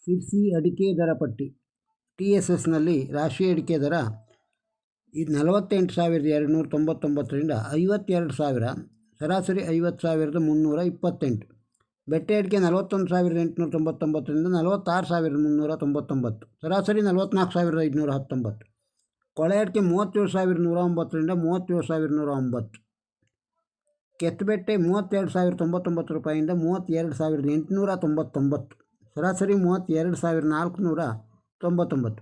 ಸಿರ್ಸಿ ಅಡಿಕೆ ದರ ಪಟ್ಟಿ. TSSನಲ್ಲಿ ರಾಷ್ಟ್ರೀಯ ಅಡಿಕೆ ದರ 48,299ರಿಂದ 52,000, ಸರಾಸರಿ 50,328. ಬೆಟ್ಟೆ ಅಡಿಕೆ 41,899ರಿಂದ 46,399, ಸರಾಸರಿ 44,519. ಕೊಳೆ ಅಡಿಕೆ 37,109ರಿಂದ 37,109. ಕೆತ್ತಬೆಟ್ಟೆ 32,099 ರೂಪಾಯಿಯಿಂದ 32,899, ಸರಾಸರಿ 32,499.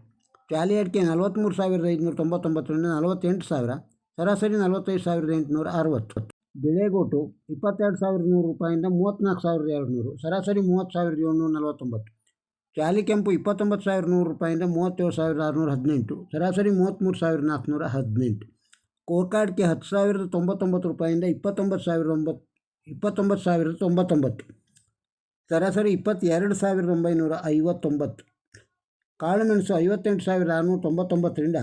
ಚಾಲಿ ಅಡಿಕೆ 43,599ರಿಂದ 48,000, ಸರಾಸರಿ 45,860. ಬಿಳೆಗೋಟು 22,100 ರೂಪಾಯಿಯಿಂದ 34,200, ಸರಾಸರಿ 30,749. ಚಾಲಿ ಕೆಂಪು 29,100 ರೂಪಾಯಿಯಿಂದ 37,618, ಸರಾಸರಿ 33,418. ಕೋಕಾ ಅಡಿಕೆ 10,099 ರೂಪಾಯಿಯಿಂದ 29,099, ಸರಾಸರಿ 22,959. ಕಾಳುಮೆಣಸು 58,699ರಿಂದ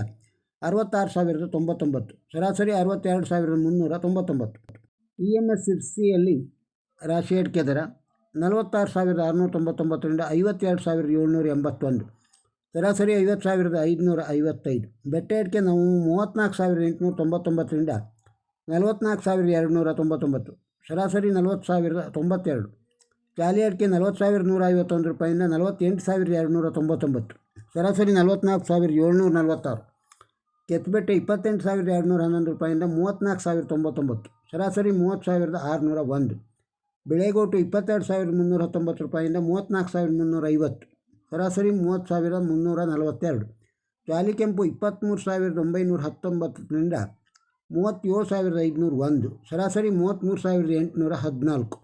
66,099, ಸರಾಸರಿ 62,399. TMS ಸಿರ್ಸಿಯಲ್ಲಿ ರಾಶಿ ಅಡಿಕೆ ದರ 46,699ರಿಂದ 52,781, ಸರಾಸರಿ 50,555. ಬೆಟ್ಟೆ ಅಡಿಕೆ 34,899ರಿಂದ 44,299, ಸರಾಸರಿ 40,092. ಚಾಲಿ ಅಡಿಕೆ 40,151 ರೂಪಾಯಿಯಿಂದ 48,299, ಸರಾಸರಿ 44,746. ಕೆತ್ತಬೆಟ್ಟೆ 28,211 ರೂಪಾಯಿಯಿಂದ 34,099, ಸರಾಸರಿ 30,601. ಬಿಳೆಗೋಟು 22,319 ರೂಪಾಯಿಯಿಂದ 34,350, ಸರಾಸರಿ 30,342. ಚಾಲಿ ಕೆಂಪು 23,919ರಿಂದ 37,501, ಸರಾಸರಿ 33,814.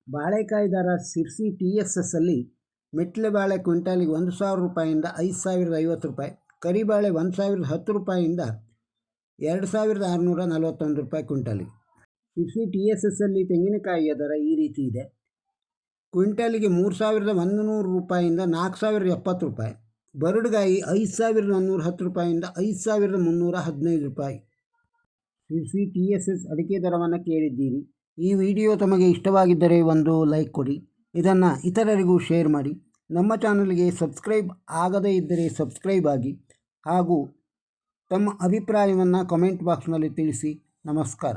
ಬಾಳೆಕಾಯಿ ದರ ಸಿರ್ಸಿ TSSಲ್ಲಿ ಮೆಟ್ಲೆ ಬಾಳೆ ಕ್ವಿಂಟಾಲಿಗೆ 1,000 ರೂಪಾಯಿಯಿಂದ 5,050 ರೂಪಾಯಿ, ಕರಿಬಾಳೆ 1,010 ರೂಪಾಯಿಯಿಂದ 2,641 ರೂಪಾಯಿ ಕ್ವಿಂಟಾಲಿಗೆ. ಸಿರ್ಸಿ TSSಲ್ಲಿ ತೆಂಗಿನಕಾಯಿಯ ದರ ಈ ರೀತಿ ಇದೆ. ಕ್ವಿಂಟಾಲಿಗೆ 3,100 ರೂಪಾಯಿಯಿಂದ 4,070 ರೂಪಾಯಿ, ಬರಡುಗಾಯಿ 5,110 ರೂಪಾಯಿಯಿಂದ 5,315 ರೂಪಾಯಿ. ಸಿರ್ಸಿ TSS ಅಡಿಕೆ ದರವನ್ನು ಕೇಳಿದ್ದೀರಿ. ಈ ವಿಡಿಯೋ ತಮಗೆ ಇಷ್ಟವಾಗಿದ್ದರೆ ಒಂದು ಲೈಕ್ ಕೊಡಿ, ಇದನ್ನು ಇತರರಿಗೂ ಶೇರ್ ಮಾಡಿ. ನಮ್ಮ ಚಾನಲ್ಗೆ ಸಬ್ಸ್ಕ್ರೈಬ್ ಆಗದೇ ಇದ್ದರೆ ಸಬ್ಸ್ಕ್ರೈಬ್ ಆಗಿ, ಹಾಗೂ ತಮ್ಮ ಅಭಿಪ್ರಾಯವನ್ನು ಕಮೆಂಟ್ ಬಾಕ್ಸ್ನಲ್ಲಿ ತಿಳಿಸಿ. ನಮಸ್ಕಾರ.